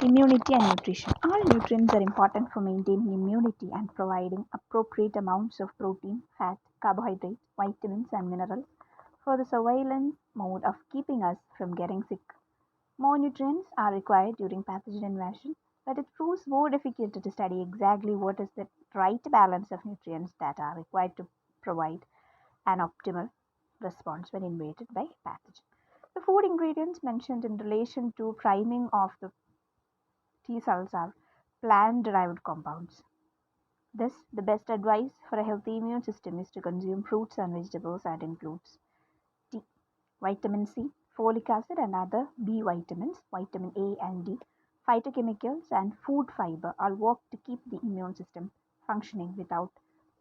Immunity and nutrition. All nutrients are important for maintaining immunity and providing appropriate amounts of protein, fat, carbohydrates, vitamins, and minerals for the surveillance mode of keeping us from getting sick. More nutrients are required during pathogen invasion, but it proves more difficult to study exactly what is the right balance of nutrients that are required to provide an optimal response when invaded by pathogen. The food ingredients mentioned in relation to priming of the T cells are plant derived compounds. Thus, the best advice for a healthy immune system is to consume fruits and vegetables that includes D, vitamin C, folic acid and other B vitamins, vitamin A and D, phytochemicals and food fiber all work to keep the immune system functioning without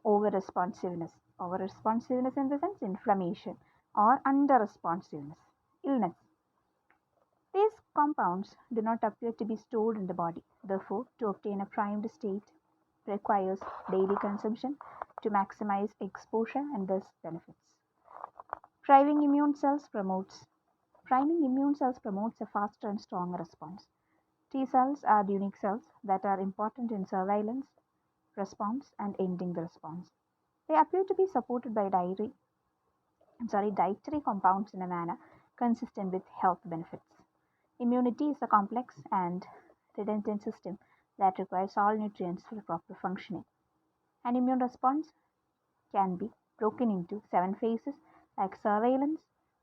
over responsiveness. Over responsiveness in the sense inflammation or under responsiveness, illness. These compounds do not appear to be stored in the body. Therefore, to obtain a primed state requires daily consumption to maximize exposure and thus benefits. Priming immune cells promotes Priming immune cells promotes a faster and stronger response. T cells are unique cells that are important in surveillance, response, and ending the response. They appear to be supported by dietary compounds in a manner consistent with health benefits. Immunity is a complex and redundant system that requires all nutrients for proper functioning. An immune response can be broken into 7 phases like surveillance,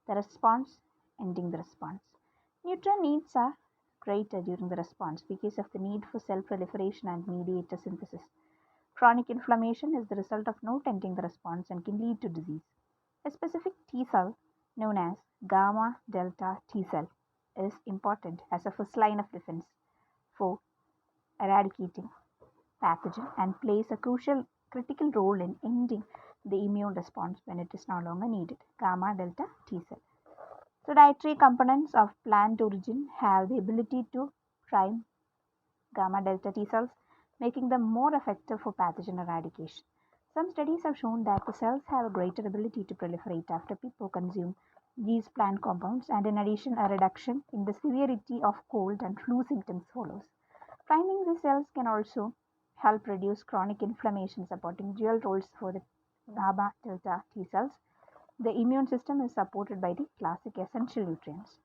the response, ending the response. Nutrient needs are greater during the response because of the need for cell proliferation and mediator synthesis. Chronic inflammation is the result of not ending the response and can lead to disease. A specific T cell, known as gamma delta T cell, is important as a first line of defense for eradicating pathogen and plays a critical role in ending the immune response when it is no longer needed. Gamma delta T cell. So dietary components of plant origin have the ability to prime gamma delta T cells, making them more effective for pathogen eradication. Some studies have shown that the cells have a greater ability to proliferate after people consume these plant compounds, and in addition, a reduction in the severity of cold and flu symptoms follows. Priming these cells can also help reduce chronic inflammation, supporting dual roles for the gamma delta T cells. The immune system is supported by the classic essential nutrients: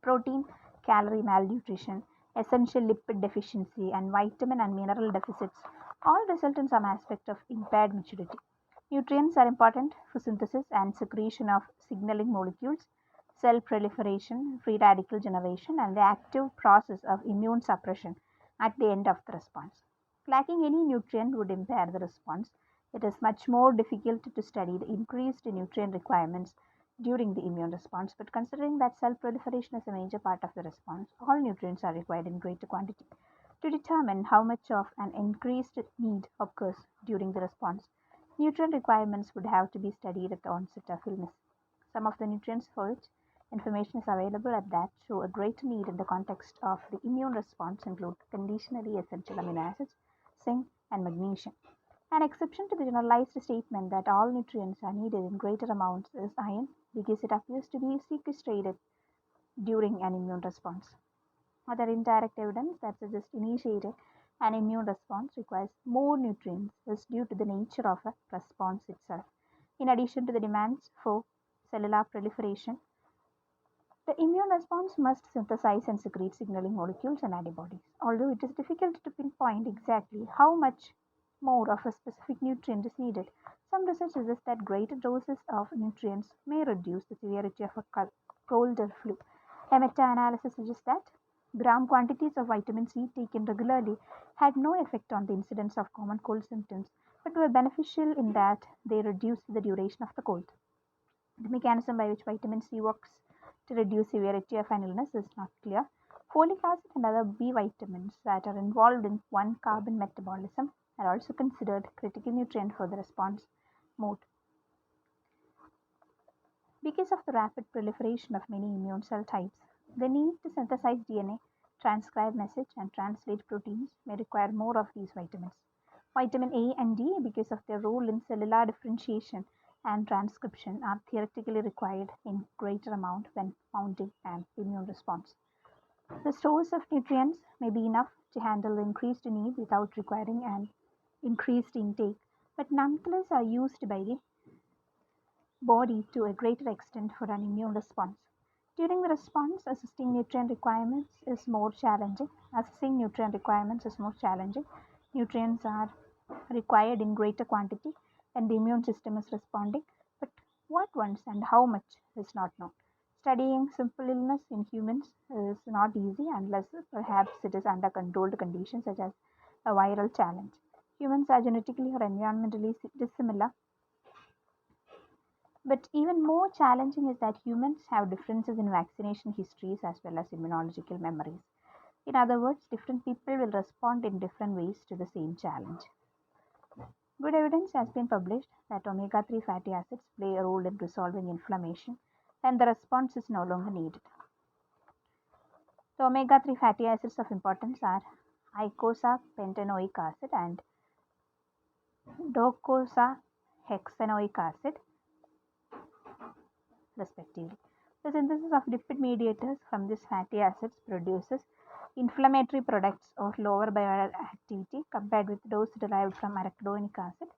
protein, calorie malnutrition, essential lipid deficiency, and vitamin and mineral deficits all result in some aspect of impaired maturity. Nutrients are important for synthesis and secretion of signaling molecules, cell proliferation, free radical generation, and the active process of immune suppression at the end of the response. Lacking any nutrient would impair the response. It is much more difficult to study the increased nutrient requirements during the immune response, but considering that cell proliferation is a major part of the response, all nutrients are required in greater quantity. To determine how much of an increased need occurs during the response, nutrient requirements would have to be studied at the onset of illness. Some of the nutrients for which information is available at that show a greater need in the context of the immune response include conditionally essential amino acids, zinc, and magnesium. An exception to the generalized statement that all nutrients are needed in greater amounts is iron, because it appears to be sequestrated during an immune response. Other indirect evidence that suggests initiating an immune response requires more nutrients is due to the nature of a response itself. In addition to the demands for cellular proliferation, the immune response must synthesize and secrete signaling molecules and antibodies. Although it is difficult to pinpoint exactly how much more of a specific nutrient is needed, some research suggests that greater doses of nutrients may reduce the severity of a cold or flu. A meta-analysis suggests that gram quantities of vitamin C taken regularly had no effect on the incidence of common cold symptoms, but were beneficial in that they reduced the duration of the cold. The mechanism by which vitamin C works to reduce severity of an illness is not clear. Folic acid and other B vitamins that are involved in 1-carbon metabolism are also considered critical nutrient for the response mode. Because of the rapid proliferation of many immune cell types, the need to synthesize DNA, transcribe message, and translate proteins may require more of these vitamins. Vitamin A and D, because of their role in cellular differentiation and transcription, are theoretically required in greater amount when mounting an immune response. The stores of nutrients may be enough to handle the increased need without requiring an increased intake, but nonetheless are used by the body to a greater extent for an immune response. During the response, assessing nutrient requirements is more challenging. Assessing nutrient requirements is more challenging. Nutrients are required in greater quantity and the immune system is responding, but what ones and how much is not known. Studying simple illness in humans is not easy unless perhaps it is under controlled conditions such as a viral challenge. Humans are genetically or environmentally dissimilar, but even more challenging is that humans have differences in vaccination histories as well as immunological memories. In other words, different people will respond in different ways to the same challenge. Good evidence has been published that omega 3 fatty acids play a role in resolving inflammation and the response is no longer needed. The omega 3 fatty acids of importance are eicosapentaenoic acid and docosahexaenoic acid, respectively. The synthesis of lipid mediators from these fatty acids produces inflammatory products of lower bioactivity compared with those derived from arachidonic acid.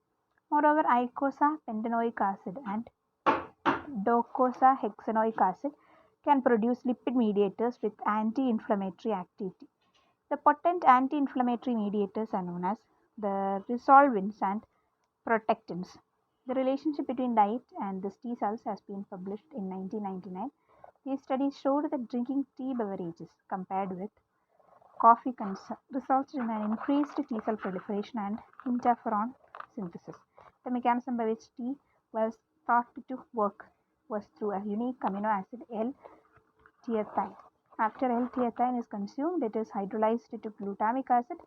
Moreover, eicosapentaenoic acid and docosahexaenoic acid can produce lipid mediators with anti-inflammatory activity. The potent anti-inflammatory mediators are known as the resolvins and protectins. The relationship between diet and these T cells has been published in 1999. These studies showed that drinking tea beverages compared with coffee resulted in an increased T cell proliferation and interferon synthesis. The mechanism by which tea was thought to work was through a unique amino acid L-theanine. After L-theanine is consumed, it is hydrolyzed to glutamic acid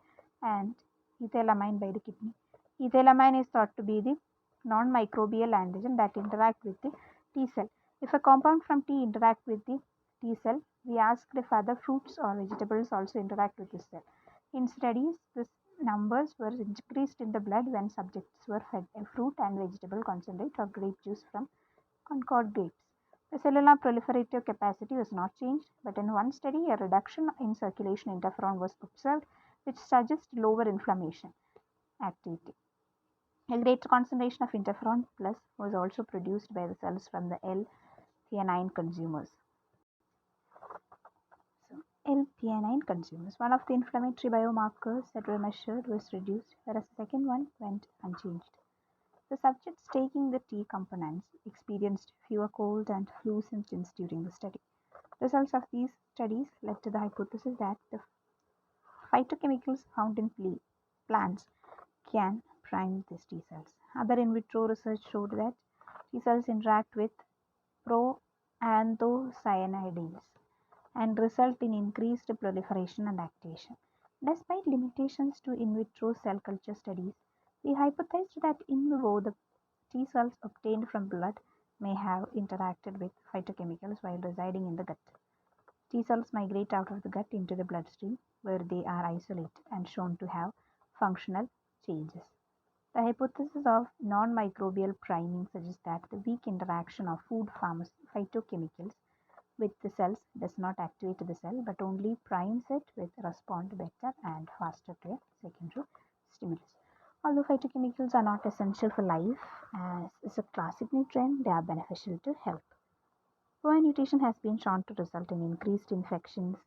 and ethylamine by the kidney. Ethylamine is thought to be the non-microbial antigen that interact with the T cell. If a compound from tea interact with the T cell, we asked if other fruits or vegetables also interact with this cell. In studies, these numbers were increased in the blood when subjects were fed a fruit and vegetable concentrate or grape juice from Concord grapes. The cellular proliferative capacity was not changed, but in one study, a reduction in circulation interferon was observed, which suggests lower inflammation activity. A greater concentration of interferon plus was also produced by the cells from the L-theanine consumers. L-theanine consumers. One of the inflammatory biomarkers that were measured was reduced, whereas the second one went unchanged. The subjects taking the tea components experienced fewer cold and flu symptoms during the study. Results of these studies led to the hypothesis that the phytochemicals found in plants can prime these T cells. Other in vitro research showed that T cells interact with proanthocyanidins and result in increased proliferation and activation. Despite limitations to in vitro cell culture studies, we hypothesized that in vivo the T cells obtained from blood may have interacted with phytochemicals while residing in the gut. T cells migrate out of the gut into the bloodstream, where they are isolated and shown to have functional changes. The hypothesis of non-microbial priming suggests that the weak interaction of food phytochemicals with the cells does not activate the cell but only primes it with respond better and faster to a secondary stimulus. Although phytochemicals are not essential for life as a classic nutrient, they are beneficial to health. Poor nutrition has been shown to result in increased infections,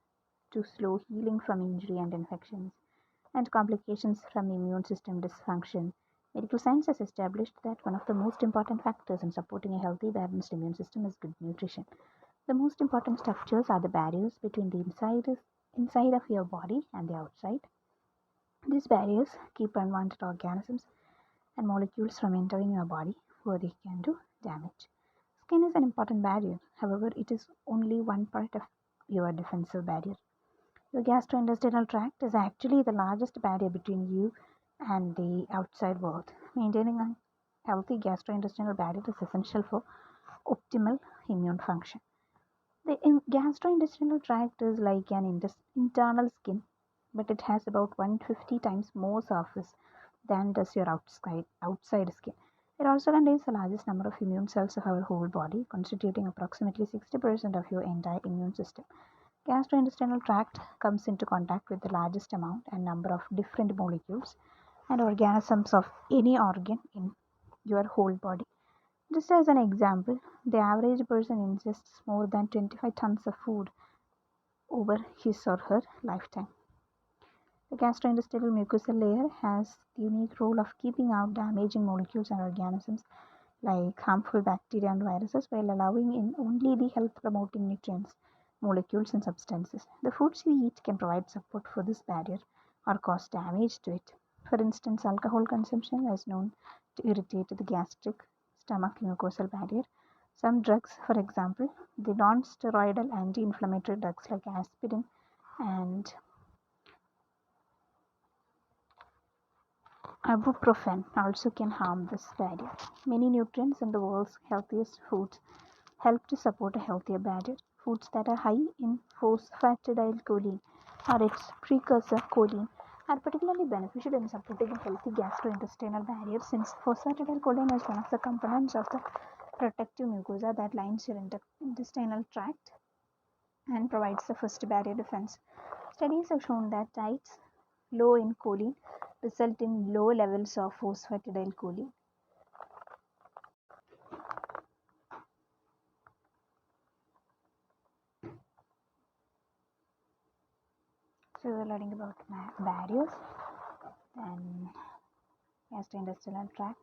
to slow healing from injury and infections, and complications from immune system dysfunction. Medical science has established that one of the most important factors in supporting a healthy, balanced immune system is good nutrition. The most important structures are the barriers between the inside of your body and the outside. These barriers keep unwanted organisms and molecules from entering your body where they can do damage. Skin is an important barrier. However, it is only one part of your defensive barrier. Your gastrointestinal tract is actually the largest barrier between you and the outside world. Maintaining a healthy gastrointestinal barrier is essential for optimal immune function. The gastrointestinal tract is like an internal skin, but it has about 150 times more surface than does your outside skin. It also contains the largest number of immune cells of our whole body, constituting approximately 60% of your entire immune system. Gastrointestinal tract comes into contact with the largest amount and number of different molecules and organisms of any organ in your whole body. Just as an example, the average person ingests more than 25 tons of food over his or her lifetime. The gastrointestinal mucosal layer has the unique role of keeping out damaging molecules and organisms like harmful bacteria and viruses while allowing in only the health promoting nutrients, molecules, and substances. The foods we eat can provide support for this barrier or cause damage to it. For instance, alcohol consumption is known to irritate the gastric stomach mucosal barrier. Some drugs, for example, the non steroidal anti inflammatory drugs like aspirin and ibuprofen, also can harm this barrier. Many nutrients in the world's healthiest foods help to support a healthier barrier. Foods that are high in phosphatidylcholine or its precursor choline are particularly beneficial in supporting a healthy gastrointestinal barrier since phosphatidylcholine is one of the components of the protective mucosa that lines your intestinal tract and provides the first barrier defense. Studies have shown that diets low in choline result in low levels of phosphatidylcholine. So we're learning about barriers and gastrointestinal tract.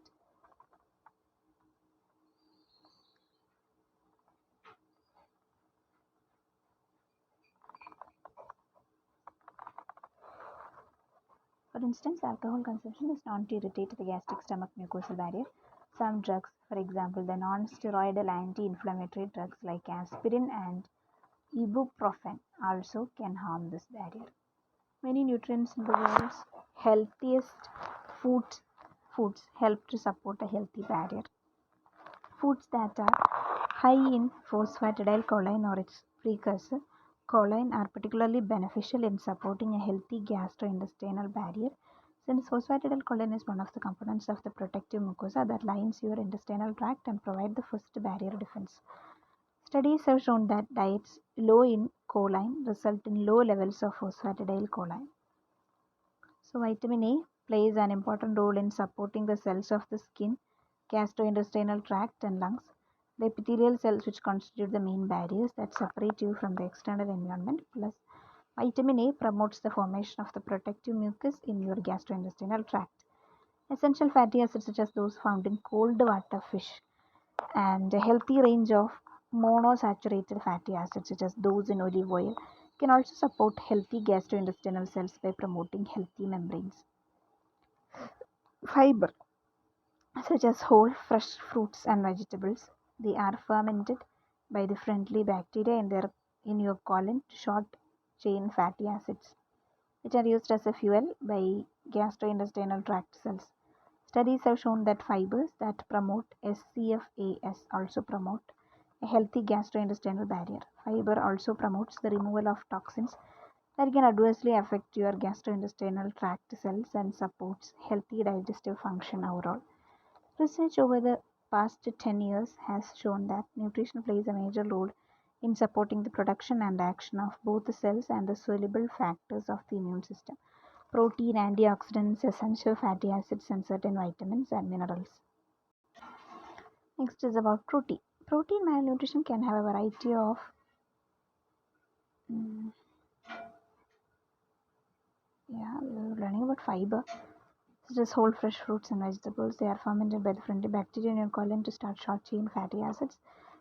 For instance, alcohol consumption is known to irritate the gastric stomach mucosal barrier. Some drugs, for example, the non-steroidal anti-inflammatory drugs like aspirin and ibuprofen, also can harm this barrier. Many nutrients in the world's healthiest foods help to support a healthy barrier. Foods that are high in phosphatidylcholine or its precursor, choline, are particularly beneficial in supporting a healthy gastrointestinal barrier since phosphatidylcholine is one of the components of the protective mucosa that lines your intestinal tract and provide the first barrier defense. Studies have shown that diets low in choline result in low levels of phosphatidylcholine. So vitamin A plays an important role in supporting the cells of the skin, gastrointestinal tract, and lungs. The epithelial cells, which constitute the main barriers that separate you from the external environment, plus vitamin A promotes the formation of the protective mucus in your gastrointestinal tract. Essential fatty acids, such as those found in cold water fish, and a healthy range of monosaturated fatty acids, such as those in olive oil, can also support healthy gastrointestinal cells by promoting healthy membranes. Fiber, such as whole fresh fruits and vegetables, they are fermented by the friendly bacteria in your colon to short chain fatty acids, which are used as a fuel by gastrointestinal tract cells. Studies have shown that fibers that promote SCFAS also promote a healthy gastrointestinal barrier. Fiber also promotes the removal of toxins that can adversely affect your gastrointestinal tract cells and supports healthy digestive function overall. Research over the past 10 years has shown that nutrition plays a major role in supporting the production and action of both the cells and the soluble factors of the immune system: protein, antioxidants, essential fatty acids, and certain vitamins and minerals. Next is about protein. Protein malnutrition can have a variety of mm, we're learning about fiber, such as whole fresh fruits and vegetables. They are fermented by the friendly bacteria in your colon to start short chain fatty acids,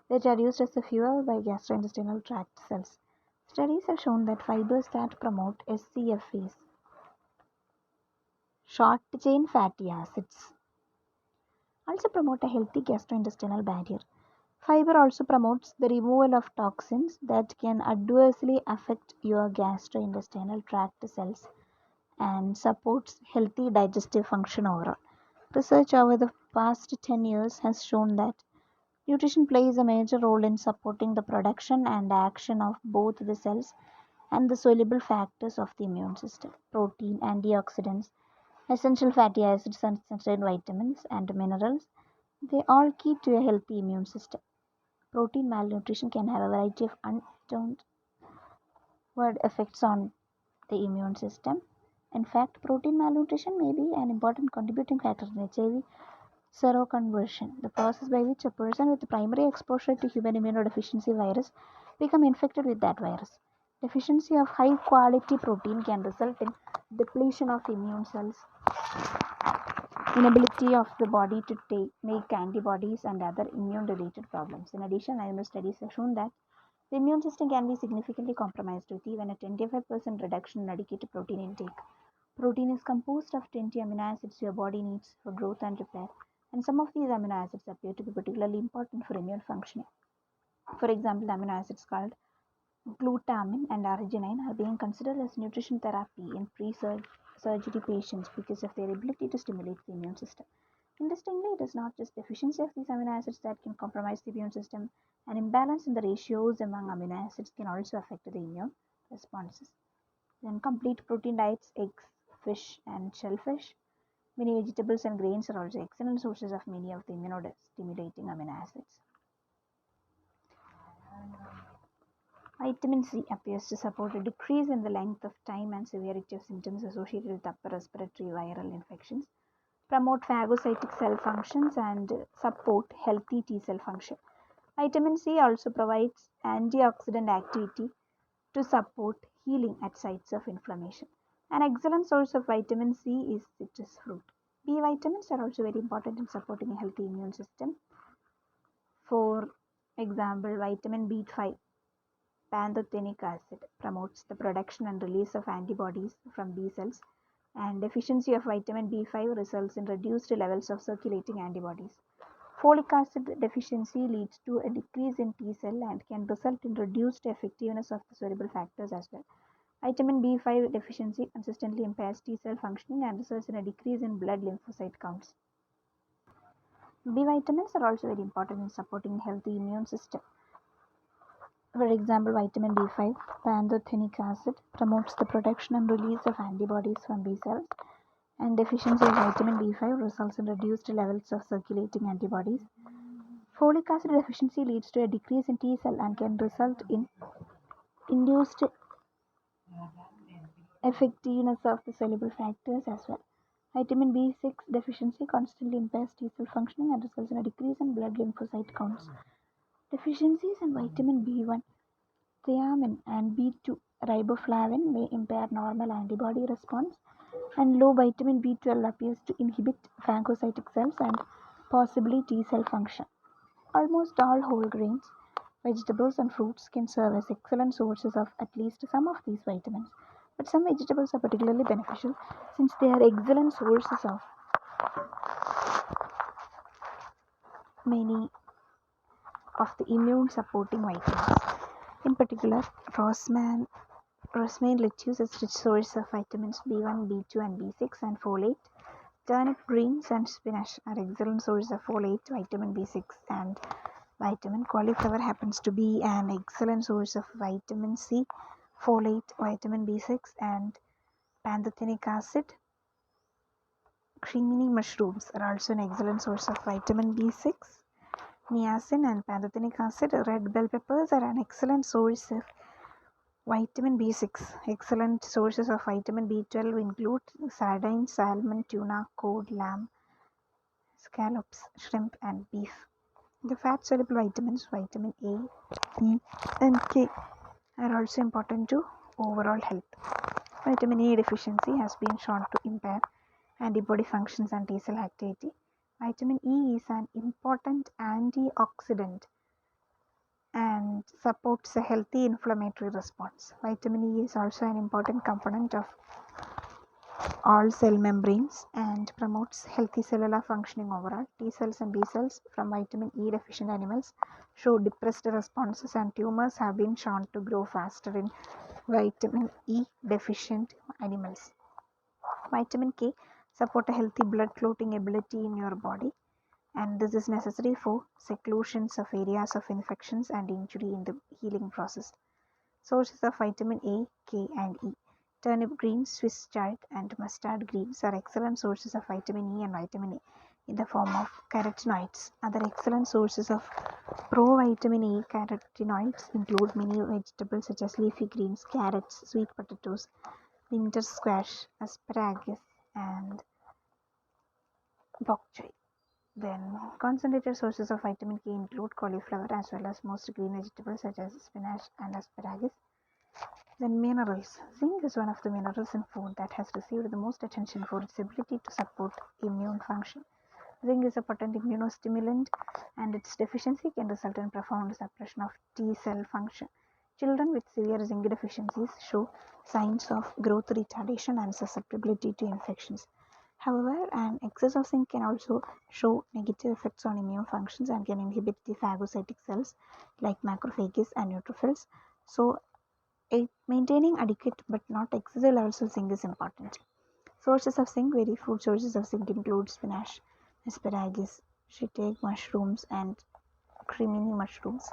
which are used as a fuel by gastrointestinal tract cells. Studies have shown that fibers that promote SCFAs, short chain fatty acids, also promote a healthy gastrointestinal barrier. Fiber also promotes the removal of toxins that can adversely affect your gastrointestinal tract cells and supports healthy digestive function overall. Research over the past 10 years has shown that nutrition plays a major role in supporting the production and action of both the cells and the soluble factors of the immune system: protein, antioxidants, essential fatty acids, and certain vitamins and minerals. They all key to a healthy immune system. Protein malnutrition can have a variety of untold What effects on the immune system? In fact, protein malnutrition may be an important contributing factor in HIV seroconversion, the process by which a person with primary exposure to human immunodeficiency virus become infected with that virus. Deficiency of high quality protein can result in depletion of immune cells, inability of the body to make antibodies, and other immune related problems. In addition, animal studies have shown that the immune system can be significantly compromised with even a 25% reduction in dedicated protein intake. Protein is composed of 20 amino acids your body needs for growth and repair, and some of these amino acids appear to be particularly important for immune functioning. For example, the amino acids called glutamine and arginine are being considered as nutrition therapy in pre-surgery patients because of their ability to stimulate the immune system. Interestingly, it is not just deficiency of these amino acids that can compromise the immune system. An imbalance in the ratios among amino acids can also affect the immune responses. Then complete protein diets, eggs, fish, and shellfish. Many vegetables and grains are also excellent sources of many of the immunostimulating amino acids. Vitamin C appears to support a decrease in the length of time and severity of symptoms associated with upper respiratory viral infections, promote phagocytic cell functions, and support healthy T cell function. Vitamin C also provides antioxidant activity to support healing at sites of inflammation. An excellent source of vitamin C is citrus fruit. B vitamins are also very important in supporting a healthy immune system. For example, vitamin B5, pantothenic acid, promotes the production and release of antibodies from B cells, and deficiency of vitamin B5 results in reduced levels of circulating antibodies. Folic acid deficiency leads to a decrease in T cell and can result in reduced effectiveness of the soluble factors as well. Vitamin B5 deficiency consistently impairs T cell functioning and results in a decrease in blood lymphocyte counts. B vitamins are also very important in supporting a healthy immune system. For example, vitamin B5, pantothenic acid, promotes the production and release of antibodies from B cells, and deficiency of vitamin B5 results in reduced levels of circulating antibodies. Folic acid deficiency leads to a decrease in T cell and can result in induced effectiveness of the soluble factors as well. Vitamin B6 deficiency constantly impairs T cell functioning and results in a decrease in blood lymphocyte counts. Deficiencies in vitamin B1, thiamine, and B2 riboflavin may impair normal antibody response, and low vitamin B12 appears to inhibit phagocytic cells and possibly T cell function. Almost all whole grains, vegetables, and fruits can serve as excellent sources of at least some of these vitamins. But some vegetables are particularly beneficial since they are excellent sources of many of the immune supporting vitamins. In particular, romaine lettuce is a rich source of vitamins B1, B2, and B6 and folate. Turnip greens and spinach are excellent sources of folate, vitamin B6, and vitamin. Cauliflower happens to be an excellent source of vitamin C, folate, vitamin B6, and pantothenic acid. Creamy mushrooms are also an excellent source of vitamin B6, niacin, and pantothenic acid. Red bell peppers are an excellent source of vitamin B6. Excellent sources of vitamin B12 include sardines, salmon, tuna, cod, lamb, scallops, shrimp, and beef. The fat-soluble vitamins, vitamin A, E, and K, are also important to overall health. Vitamin A deficiency has been shown to impair antibody functions and T cell activity. Vitamin E is an important antioxidant and supports a healthy inflammatory response. Vitamin E is also an important component of all cell membranes and promotes healthy cellular functioning overall. T cells and B cells from vitamin E deficient animals show depressed responses, and tumors have been shown to grow faster in vitamin E deficient animals. Vitamin K support a healthy blood clotting ability in your body, and this is necessary for seclusions of areas of infections and injury in the healing process. Sources of vitamin A, K, and E. Turnip greens, Swiss chard, and mustard greens are excellent sources of vitamin E and vitamin A. in the form of carotenoids. Other excellent sources of provitamin A carotenoids include many vegetables such as leafy greens, carrots, sweet potatoes, winter squash, asparagus, and bok choy. Then concentrated sources of vitamin K include cauliflower as well as most green vegetables such as spinach and asparagus. Then minerals. Zinc is one of the minerals in food that has received the most attention for its ability to support immune function. Zinc is a potent immunostimulant and its deficiency can result in profound suppression of T cell function. Children with severe zinc deficiencies show signs of growth retardation and susceptibility to infections. However, an excess of zinc can also show negative effects on immune functions and can inhibit the phagocytic cells like macrophages and neutrophils. So, maintaining adequate but not excessive levels of zinc is important. Sources of zinc vary. Food sources of zinc include spinach, asparagus, shiitake mushrooms, and cremini mushrooms.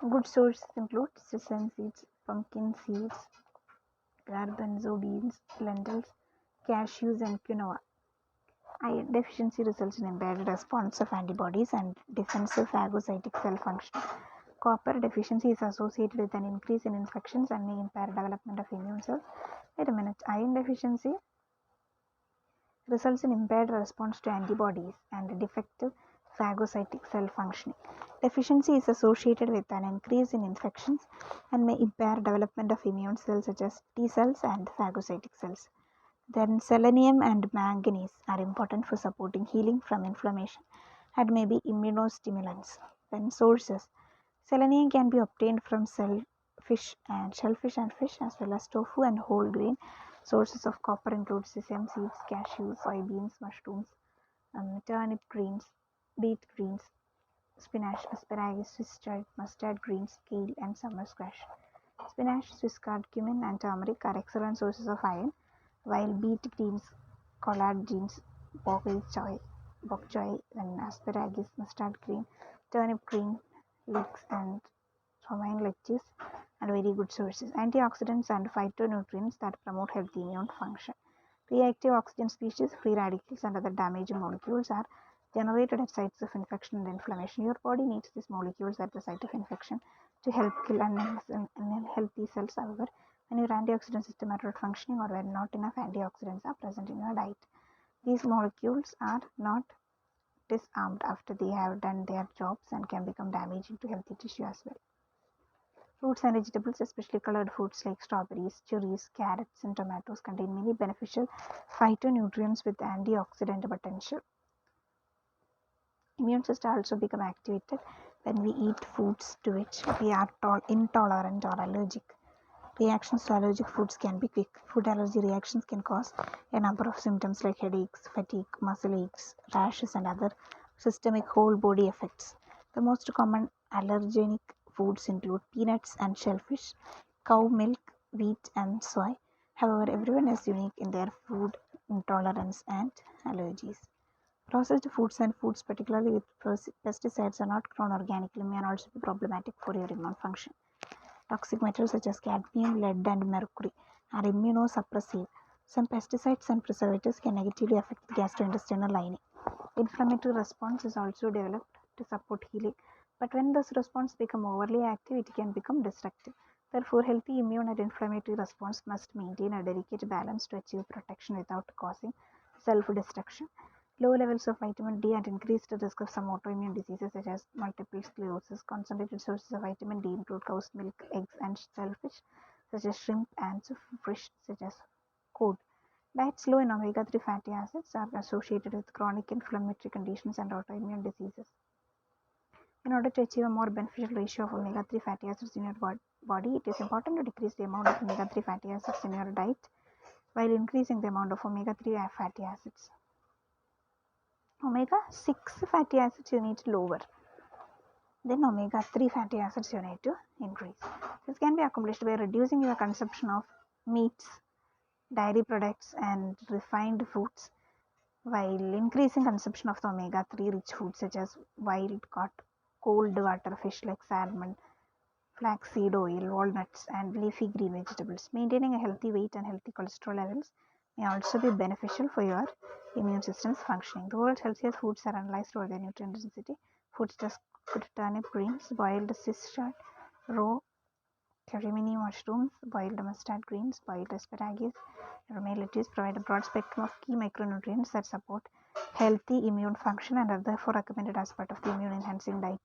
Good sources include sesame seeds, pumpkin seeds, garbanzo beans, lentils, cashews, and quinoa. Iron deficiency results in impaired response of antibodies and defensive phagocytic cell function. Copper deficiency is associated with an increase in infections and may impair development of immune cells. Wait a minute. Iron deficiency results in impaired response to antibodies and defective phagocytic cell functioning. Deficiency is associated with an increase in infections and may impair development of immune cells such as T cells and phagocytic cells. Then selenium and manganese are important for supporting healing from inflammation and may be immunostimulants. Then sources. Selenium can be obtained from shellfish and fish as well as tofu and whole grain. Sources of copper include sesame seeds, cashews, soybeans, mushrooms, turnip greens, beet greens, spinach, asparagus, Swiss chard, mustard greens, kale, and summer squash. Spinach, Swiss chard, cumin, and turmeric are excellent sources of iron, while beet greens, collard greens, bok choy, and asparagus, mustard green, turnip green, leeks, and romaine lettuce are very good sources. Antioxidants and phytonutrients that promote healthy immune function. Reactive oxygen species, free radicals, and other damaging molecules are generated at sites of infection and inflammation. Your body needs these molecules at the site of infection to help kill unhealthy cells. However, when your antioxidant system are not functioning or when not enough antioxidants are present in your diet, these molecules are not disarmed after they have done their jobs and can become damaging to healthy tissue as well. Fruits and vegetables, especially colored fruits like strawberries, cherries, carrots, and tomatoes, contain many beneficial phytonutrients with antioxidant potential. Immune system also become activated when we eat foods to which we are intolerant or allergic. Reactions to allergic foods can be quick. Food allergy reactions can cause a number of symptoms like headaches, fatigue, muscle aches, rashes, and other systemic whole body effects. The most common allergenic foods include peanuts and shellfish, cow milk, wheat, and soy. However, everyone is unique in their food intolerance and allergies. Processed foods and foods, particularly with pesticides, are not grown organically, may also be problematic for your immune function. Toxic metals such as cadmium, lead, and mercury are immunosuppressive. Some pesticides and preservatives can negatively affect the gastrointestinal lining. Inflammatory response is also developed to support healing, but when those responses become overly active, it can become destructive. Therefore, healthy immune and inflammatory response must maintain a delicate balance to achieve protection without causing self-destruction. Low levels of vitamin D and increased risk of some autoimmune diseases such as multiple sclerosis. Concentrated sources of vitamin D include cow's milk, eggs, and shellfish such as shrimp, and fish such as cod. Diets low in omega-3 fatty acids are associated with chronic inflammatory conditions and autoimmune diseases. In order to achieve a more beneficial ratio of omega-3 fatty acids in your body, it is important to decrease the amount of omega-3 fatty acids in your diet while increasing the amount of omega-3 fatty acids. Omega-6 fatty acids you need to lower. Then omega-3 fatty acids you need to increase. This can be accomplished by reducing your consumption of meats, dairy products, and refined foods, while increasing consumption of the omega-3 rich foods such as wild caught cold water fish like salmon, flaxseed oil, walnuts, and leafy green vegetables. Maintaining a healthy weight and healthy cholesterol levels may also be beneficial for your immune system's functioning. The world's healthiest foods are analyzed for their nutrient density. Foods just cooked turnip greens, boiled Swiss raw Carimini mushrooms, boiled mustard greens, boiled asparagus, and romaine lettuce provide a broad spectrum of key micronutrients that support healthy immune function and are therefore recommended as part of the immune enhancing diet.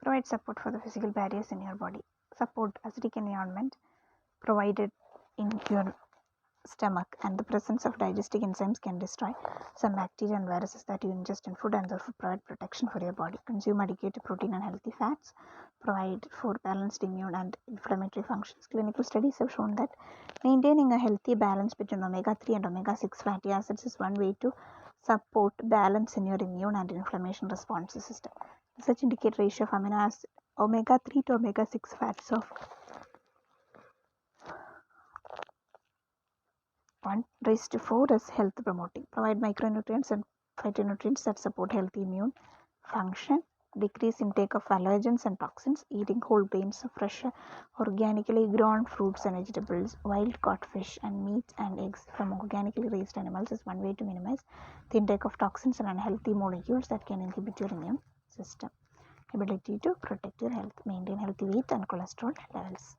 Provide support for the physical barriers in your body. Support acidic environment provided in your stomach, and the presence of digestive enzymes can destroy some bacteria and viruses that you ingest in food and therefore provide protection for your body. Consume adequate protein and healthy fats. Provide for balanced immune and inflammatory functions. Clinical studies have shown that maintaining a healthy balance between omega-3 and omega-6 fatty acids is one way to support balance in your immune and inflammation response system. Research indicate ratio of amino acid omega-3 to omega-6 fats of 1:4 is health promoting. Provide micronutrients and phytonutrients that support healthy immune function. Decrease intake of allergens and toxins. Eating whole grains, fresh, organically grown fruits and vegetables, wild caught fish, and meat and eggs from organically raised animals is one way to minimize the intake of toxins and unhealthy molecules that can inhibit your immune system. Ability to protect your health. Maintain healthy weight and cholesterol levels.